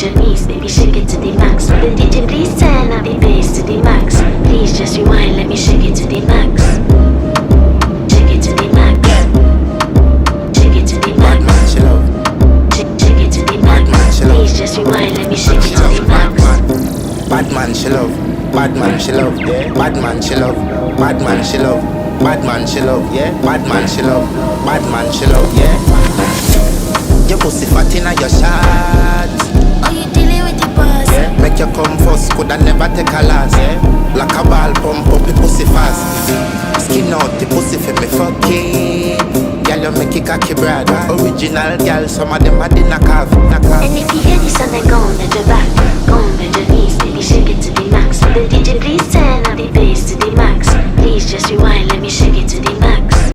your knees, baby, shake it to the max. The DJ please turn up the bass to the max. Please just rewind, let me shake it to the max. Shake it to the max. Shake it to the max. Bad man, chill out. Shake it to the max. Please just rewind, let me shake it to the max. Bad man, chill out. Bad man, chill out. Bad man, chill out. Bad man, chill out. Bad man, chill out. Bad man, chill out. Bad man, chill out. Your pussy fat inna your shots. Oh, you dealing with the boss? Make you come first, coulda never take a last. Like a ball pump up the pussy fast. Skin out the pussy for me fucking. Girl, you make it cocky brad. Original girl, some of them a din a calf. And if you hear this song, then go on bend your back. Go on bend your knees, baby, shake it to the max. The DJ please turn up the bass to the max. Please just rewind, let me shake it